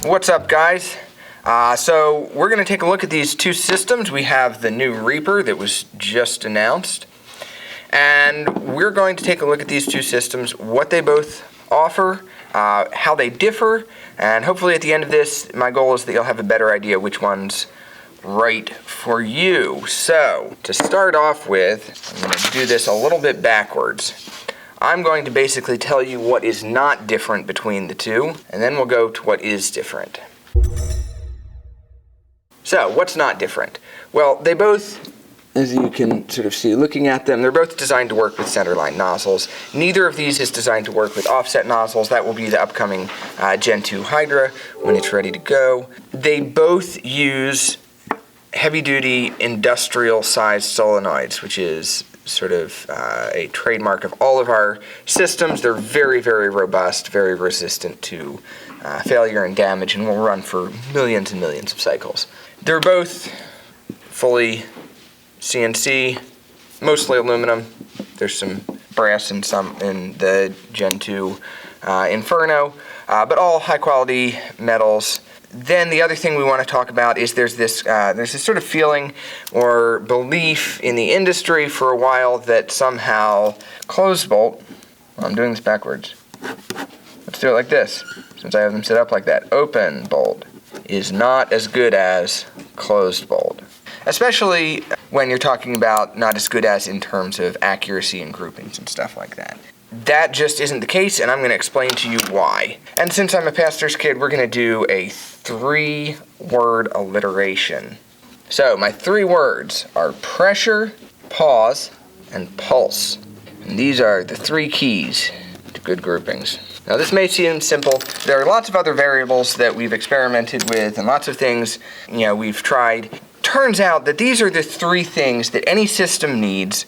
What's up, guys? So we're going to take a look at these two systems. We have the new Reaper that was just announced, and we're going to take a look at these two systems, what they both offer, how they differ, and hopefully at the end of this, my goal is that you'll have a better idea which one's right for you. So to start off with, I'm going to do this a little bit backwards. I'm going to basically tell you what is not different between the two, and then we'll go to what is different. So, what's not different? Well, they both, as you can sort of see looking at them, they're both designed to work with centerline nozzles. Neither of these is designed to work with offset nozzles. That will be the upcoming Gen 2 Hydra when it's ready to go. They both use heavy-duty industrial-sized solenoids, which is sort of a trademark of all of our systems. They're very, very robust, very resistant to failure and damage, and will run for millions and millions of cycles. They're both fully CNC, mostly aluminum. There's some brass and some in the Gen 2 Inferno, but all high-quality metals. Then the other thing we want to talk about is there's this sort of feeling or belief in the industry for a while that somehow closed bolt, I'm doing this backwards, let's do it like this, since I have them set up like that, open bolt is not as good as closed bolt. Especially when you're talking about not as good as in terms of accuracy and groupings and stuff like that. That just isn't the case, and I'm going to explain to you why. And since I'm a pastor's kid, we're going to do a 3-word alliteration. So my 3 words are pressure, pause, and pulse. And these are the 3 keys to good groupings. Now this may seem simple. There are lots of other variables that we've experimented with and lots of things we've tried. Turns out that these are the 3 things that any system needs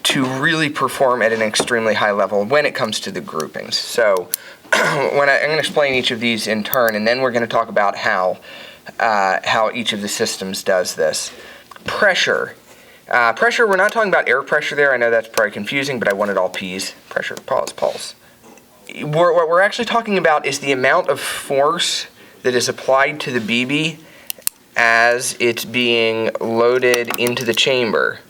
to really perform at an extremely high level when it comes to the groupings. So I'm going to explain each of these in turn, and then we're going to talk about how each of the systems does this. Pressure. Pressure, we're not talking about air pressure there. I know that's probably confusing, but I wanted all P's. Pressure, pause, pulse. What we're actually talking about is the amount of force that is applied to the BB as it's being loaded into the chamber.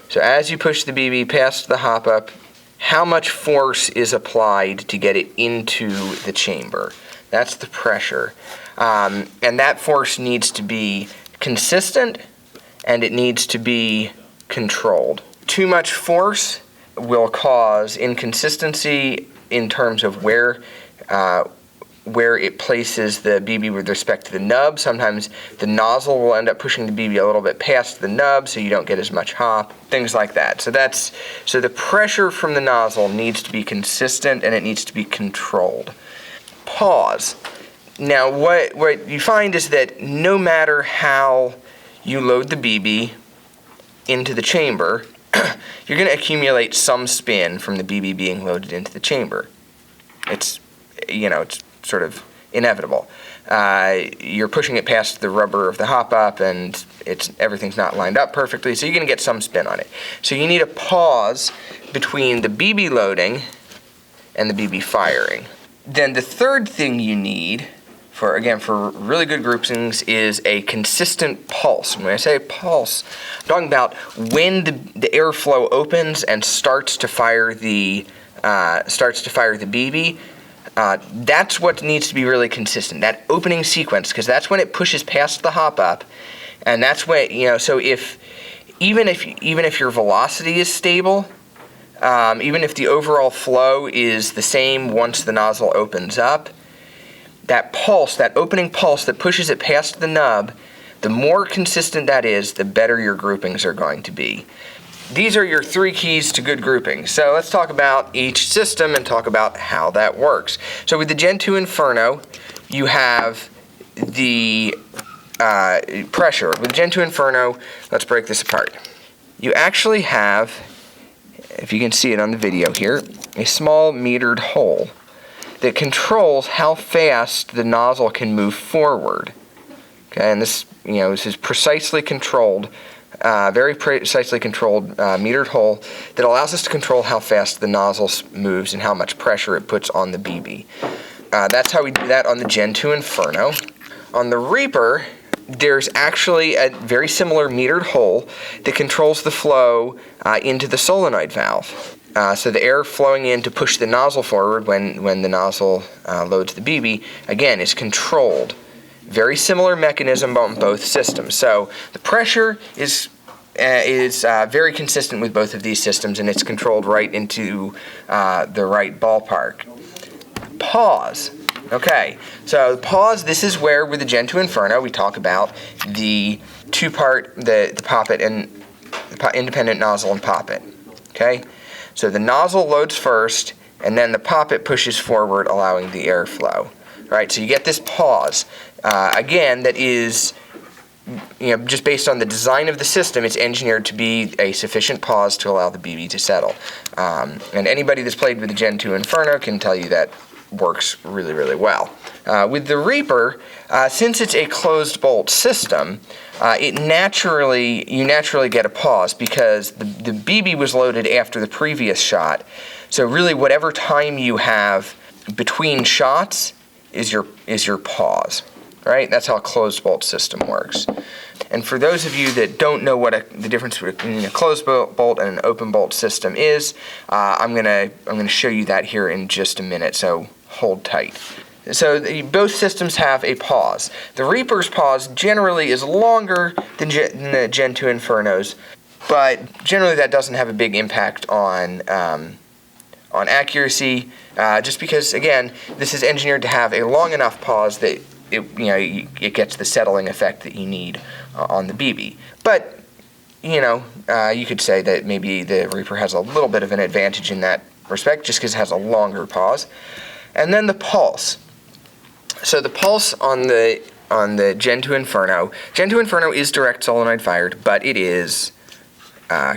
So as you push the BB past the hop-up, how much force is applied to get it into the chamber? That's the pressure. And that force needs to be consistent, and it needs to be controlled. Too much force will cause inconsistency in terms of where it places the BB with respect to the nub. Sometimes the nozzle will end up pushing the BB a little bit past the nub, so you don't get as much hop, things like that. So the pressure from the nozzle needs to be consistent, and it needs to be controlled. Pause. Now what you find is that no matter how you load the BB into the chamber, you're going to accumulate some spin from the BB being loaded into the chamber. It's sort of inevitable. You're pushing it past the rubber of the hop-up, and everything's not lined up perfectly, so you're going to get some spin on it. So you need a pause between the BB loading and the BB firing. Then the third thing you need, for really good groupings, is a consistent pulse. And when I say pulse, I'm talking about when the airflow opens and starts to fire the BB. That's what needs to be really consistent, that opening sequence, because that's when it pushes past the hop-up, and that's when, so even if your velocity is stable, even if the overall flow is the same once the nozzle opens up, that pulse, that opening pulse that pushes it past the nub, the more consistent that is, the better your groupings are going to be. These are your 3 keys to good grouping. So let's talk about each system and talk about how that works. So with the Gen 2 Inferno, you have the pressure. With Gen 2 Inferno, let's break this apart. You actually have, if you can see it on the video here, a small metered hole that controls how fast the nozzle can move forward. Okay, and this is precisely controlled. Very precisely controlled metered hole that allows us to control how fast the nozzle moves and how much pressure it puts on the BB. That's how we do that on the Gen 2 Inferno. On the Reaper, there's actually a very similar metered hole that controls the flow into the solenoid valve. So the air flowing in to push the nozzle forward when the nozzle loads the BB, again, is controlled. Very similar mechanism on both systems. So the pressure is very consistent with both of these systems, and it's controlled right into the right ballpark. Pause. Okay, so pause, this is where with the Gen 2 Inferno we talk about the two-part, the poppet and the independent nozzle and poppet. Okay, so the nozzle loads first, and then the poppet pushes forward, allowing the airflow. Right, so you get this pause. Again, that is, just based on the design of the system, it's engineered to be a sufficient pause to allow the BB to settle. And anybody that's played with the Gen 2 Inferno can tell you that works really, really well. With the Reaper, since it's a closed bolt system, you naturally get a pause because the BB was loaded after the previous shot. So really, whatever time you have between shots is your pause. Right? That's how a closed bolt system works. And for those of you that don't know what the difference between a closed bolt and an open bolt system is, I'm gonna show you that here in just a minute. So hold tight. So both systems have a pause. The Reaper's pause generally is longer than the Gen 2 Infernos, but generally that doesn't have a big impact on accuracy, just because, again, this is engineered to have a long enough pause that it gets the settling effect that you need on the BB. But, you could say that maybe the Reaper has a little bit of an advantage in that respect, just because it has a longer pause. And then the pulse. So the pulse on the Gen 2 Inferno. Gen 2 Inferno is direct solenoid fired, but it is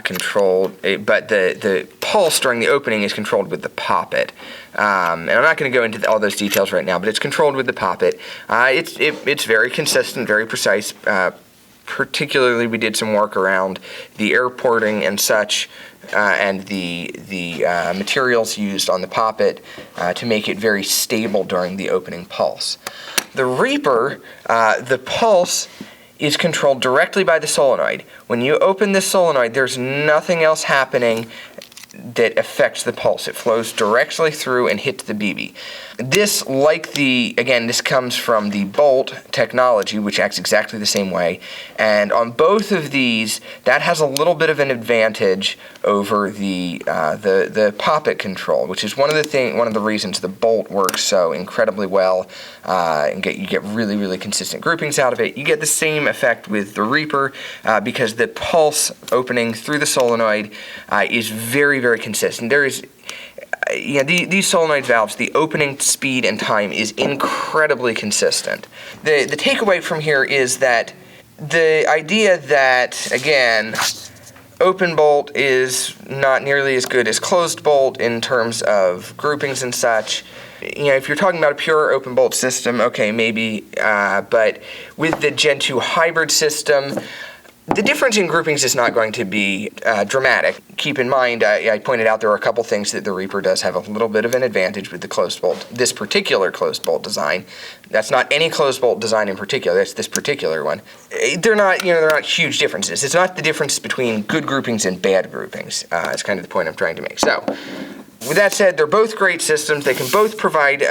controlled. But the pulse during the opening is controlled with the poppet. And I'm not going to go into all those details right now, but it's controlled with the poppet. It's very consistent, very precise. Particularly, we did some work around the air porting and such, and the materials used on the poppet to make it very stable during the opening pulse. The Reaper, the pulse is controlled directly by the solenoid. When you open this solenoid, there's nothing else happening that affects the pulse. It flows directly through and hits the BB. This, this comes from the Bolt technology, which acts exactly the same way. And on both of these, that has a little bit of an advantage over the poppet control, which is one of the reasons the Bolt works so incredibly well. And you get really, really consistent groupings out of it. You get the same effect with the Reaper because the pulse opening through the solenoid is very, very consistent. There is, these solenoid valves, the opening speed and time is incredibly consistent. The takeaway from here is that the idea that, again, open bolt is not nearly as good as closed bolt in terms of groupings and such. If you're talking about a pure open bolt system, okay, maybe, but with the Gen 2 hybrid system, the difference in groupings is not going to be dramatic. Keep in mind, I pointed out there are a couple things that the Reaper does have a little bit of an advantage with the closed bolt. This particular closed bolt design, that's not any closed bolt design in particular, that's this particular one. They're not huge differences. It's not the difference between good groupings and bad groupings. It's kind of the point I'm trying to make. So, with that said, they're both great systems. They can both provide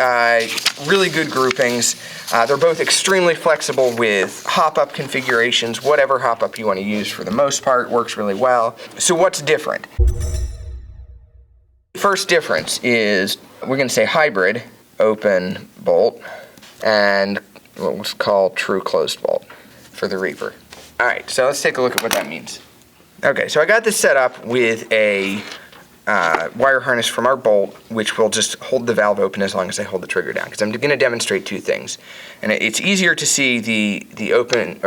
really good groupings. They're both extremely flexible with hop-up configurations. Whatever hop-up you want to use for the most part works really well. So what's different? First difference is, we're going to say hybrid open bolt and what's called true closed bolt for the Reaper. All right, so let's take a look at what that means. Okay, so I got this set up with a wire harness from our bolt, which will just hold the valve open as long as I hold the trigger down, because I'm going to demonstrate two things. And it's easier to see the open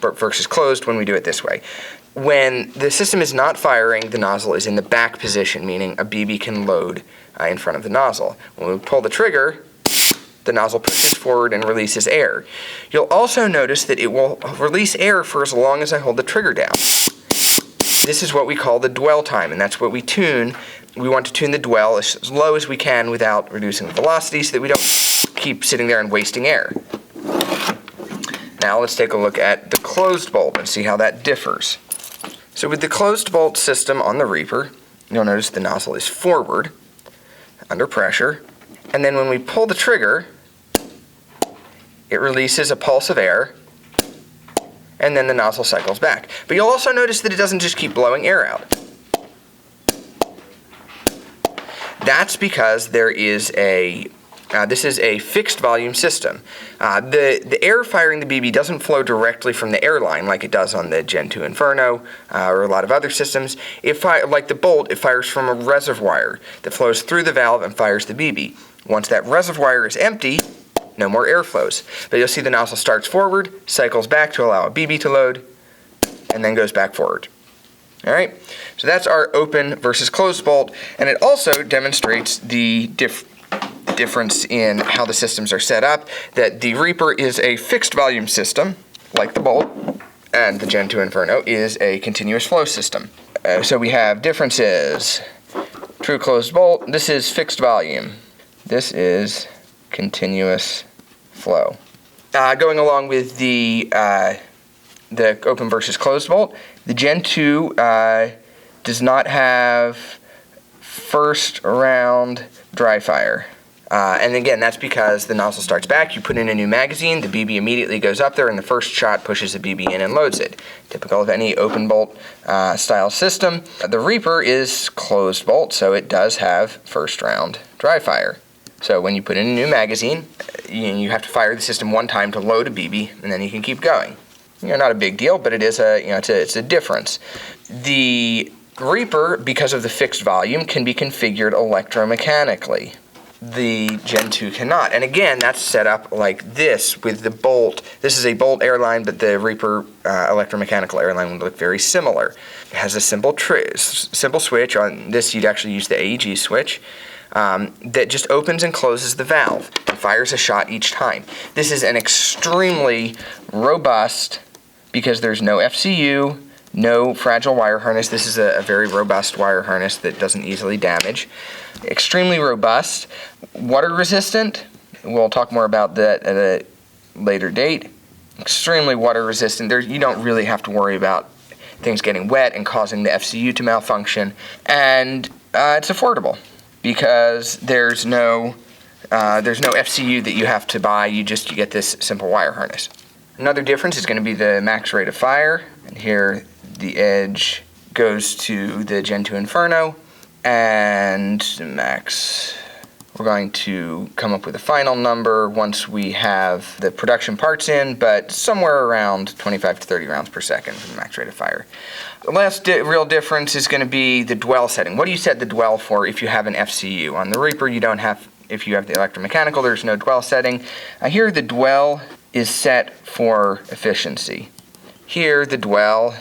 versus closed when we do it this way. When the system is not firing, the nozzle is in the back position, meaning a BB can load in front of the nozzle. When we pull the trigger, the nozzle pushes forward and releases air. You'll also notice that it will release air for as long as I hold the trigger down. This is what we call the dwell time, and that's what we tune. We want to tune the dwell as low as we can without reducing the velocity so that we don't keep sitting there and wasting air. Now let's take a look at the closed bolt and see how that differs. So with the closed bolt system on the Reaper, you'll notice the nozzle is forward under pressure, and then when we pull the trigger, it releases a pulse of air, and then the nozzle cycles back. But you'll also notice that it doesn't just keep blowing air out. That's because there is this is a fixed volume system. The air firing the BB doesn't flow directly from the airline like it does on the Gen 2 Inferno or a lot of other systems. Like the Bolt, it fires from a reservoir that flows through the valve and fires the BB. Once that reservoir is empty, no more air flows. But you'll see the nozzle starts forward, cycles back to allow a BB to load, and then goes back forward. All right, so that's our open versus closed bolt, and it also demonstrates the difference in how the systems are set up, that the Reaper is a fixed volume system, like the Bolt, and the Gen 2 Inferno is a continuous flow system. So we have differences. True closed bolt, this is fixed volume. This is continuous flow. Going along with the open versus closed bolt, the Gen 2 does not have first round dry fire. And again, that's because the nozzle starts back, you put in a new magazine, the BB immediately goes up there, and the first shot pushes the BB in and loads it. Typical of any open bolt style system. The Reaper is closed bolt, so it does have first round dry fire. So when you put in a new magazine, you have to fire the system one time to load a BB, and then you can keep going. Not a big deal, but it is it's a difference. The Reaper, because of the fixed volume, can be configured electromechanically. The Gen 2 cannot. And again, that's set up like this with the Bolt. This is a Bolt airline, but the Reaper electromechanical airline would look very similar. It has a simple switch. On this, you'd actually use the AEG switch that just opens and closes the valve and fires a shot each time. This is an extremely robust, because there's no FCU, no fragile wire harness. This is a very robust wire harness that doesn't easily damage. Extremely robust, water resistant. We'll talk more about that at a later date. Extremely water resistant. You don't really have to worry about things getting wet and causing the FCU to malfunction. And it's affordable because there's no FCU that you have to buy. You get this simple wire harness. Another difference is going to be the max rate of fire. And here the edge goes to the Gen 2 Inferno, and max, we're going to come up with a final number once we have the production parts in, but somewhere around 25 to 30 rounds per second for the max rate of fire. The last real difference is going to be the dwell setting. What do you set the dwell for if you have an FCU? On the Reaper, you don't have, if you have the electromechanical, there's no dwell setting. Here the dwell is set for efficiency. Here the dwell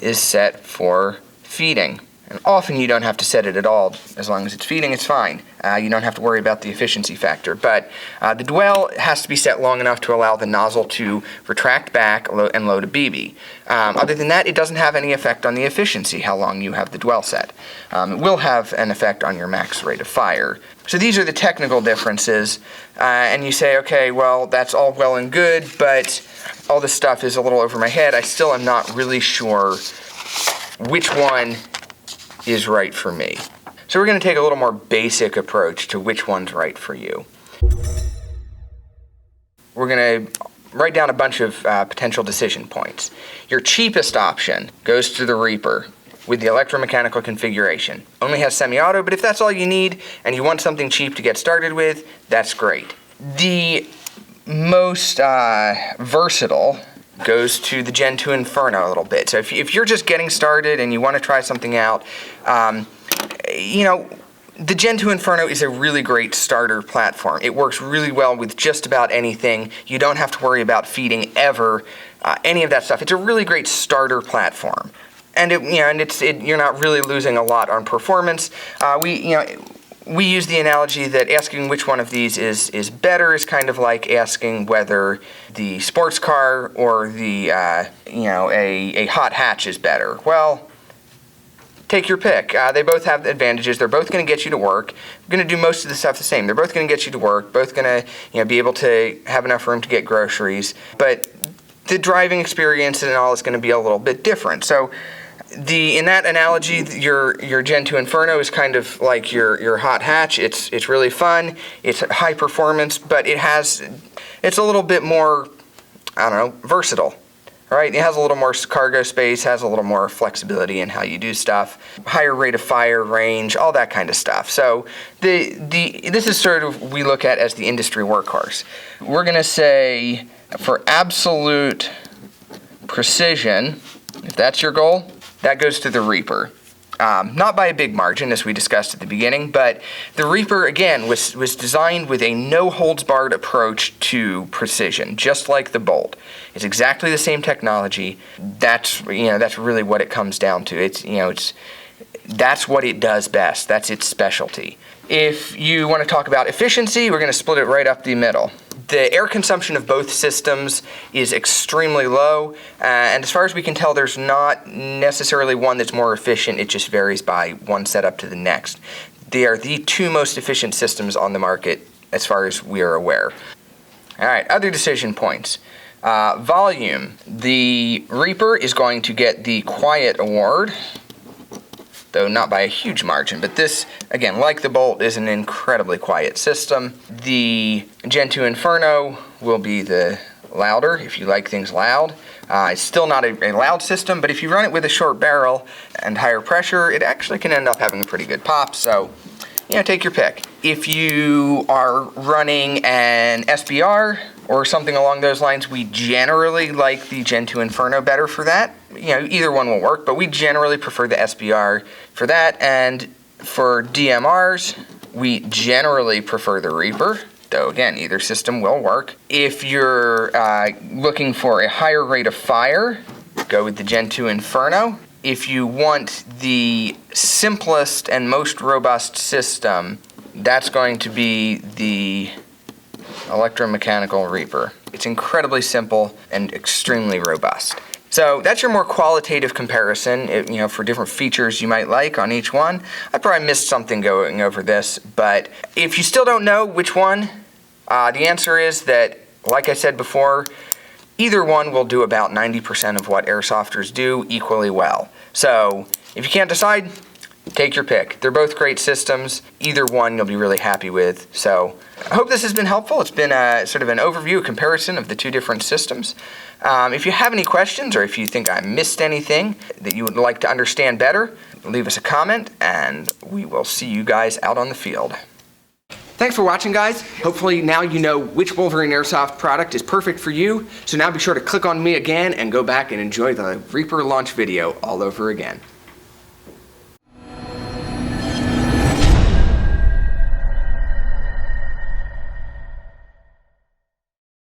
is set for feeding. And often you don't have to set it at all. As long as it's feeding, it's fine. You don't have to worry about the efficiency factor. But the dwell has to be set long enough to allow the nozzle to retract back and load a BB. Other than that, it doesn't have any effect on the efficiency, how long you have the dwell set. It will have an effect on your max rate of fire. So these are the technical differences. And you say, okay, well, that's all well and good, but all this stuff is a little over my head. I still am not really sure which one is right for me. So we're going to take a little more basic approach to which one's right for you. We're going to write down a bunch of potential decision points. Your cheapest option goes to the Reaper with the electromechanical configuration. Only has semi-auto, but if that's all you need and you want something cheap to get started with, that's great. The most versatile goes to the Gen 2 Inferno a little bit. So if you're just getting started and you want to try something out, the Gen 2 Inferno is a really great starter platform. It works really well with just about anything. You don't have to worry about feeding ever, any of that stuff. It's a really great starter platform. And you're not really losing a lot on performance. We use the analogy that asking which one of these is better is kind of like asking whether the sports car or the a hot hatch is better. Well, take your pick. They both have advantages. They're both going to get you to work. We're going to do most of the stuff the same. They're both going to get you to work, both going to be able to have enough room to get groceries, but the driving experience and all is going to be a little bit different. So in that analogy, your Gen 2 Inferno is kind of like your hot hatch. It's really fun. It's high performance, but it's a little bit more, I don't know, versatile. Right? It has a little more cargo space, has a little more flexibility in how you do stuff, higher rate of fire, range, all that kind of stuff. So this is sort of we look at as the industry workhorse. We're going to say for absolute precision, if that's your goal, that goes to the Reaper. Not by a big margin, as we discussed at the beginning, but the Reaper, again, was designed with a no-holds-barred approach to precision, just like the Bolt. It's exactly the same technology. That's really what it comes down to. That's what it does best. That's its specialty. If you want to talk about efficiency, we're going to split it right up the middle. The air consumption of both systems is extremely low, and as far as we can tell, there's not necessarily one that's more efficient. It just varies by one setup to the next. They are the two most efficient systems on the market as far as we are aware. All right, other decision points. Volume. The Reaper is going to get the Quiet Award, though not by a huge margin, but this, again, like the Bolt, is an incredibly quiet system. The Gen 2 Inferno will be the louder, if you like things loud. It's still not a loud system, but if you run it with a short barrel and higher pressure, it actually can end up having a pretty good pop, so, take your pick. If you are running an SBR or something along those lines, we generally like the Gen 2 Inferno better for that. Either one will work, but we generally prefer the SBR for that. And for DMRs, we generally prefer the Reaper, though again, either system will work. If you're looking for a higher rate of fire, go with the Gen 2 Inferno. If you want the simplest and most robust system, that's going to be the electromechanical Reaper. It's incredibly simple and extremely robust. So that's your more qualitative comparison, for different features you might like on each one. I probably missed something going over this, but if you still don't know which one, the answer is that, like I said before, either one will do about 90% of what airsofters do equally well. So if you can't decide, take your pick. They're both great systems. Either one you'll be really happy with. So I hope this has been helpful. It's been sort of an overview, a comparison of the two different systems. If you have any questions or if you think I missed anything that you would like to understand better, leave us a comment and we will see you guys out on the field. Thanks for watching, guys. Hopefully now you know which Wolverine Airsoft product is perfect for you. So now be sure to click on me again and go back and enjoy the Reaper launch video all over again.